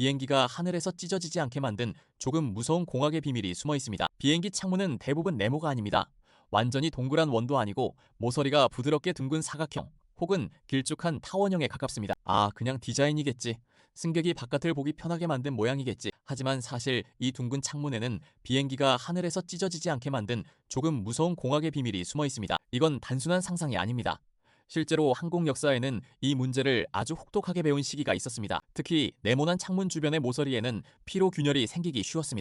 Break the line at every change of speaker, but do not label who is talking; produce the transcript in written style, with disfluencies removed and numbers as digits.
비행기가 하늘에서 찢어지지 않게 만든 조금 무서운 공학의 비밀이 숨어 있습니다. 비행기 창문은 대부분 네모가 아닙니다. 완전히 동그란 원도 아니고 모서리가 부드럽게 둥근 사각형 혹은 길쭉한 타원형에 가깝습니다. 아, 그냥 디자인이겠지. 승객이 바깥을 보기 편하게 만든 모양이겠지. 하지만 사실 이 둥근 창문에는 비행기가 하늘에서 찢어지지 않게 만든 조금 무서운 공학의 비밀이 숨어 있습니다. 이건 단순한 상상이 아닙니다. 실제로 항공 역사에는 이 문제를 아주 혹독하게 배운 시기가 있었습니다. 특히 네모난 창문 주변의 모서리에는 피로 균열이 생기기 쉬웠습니다.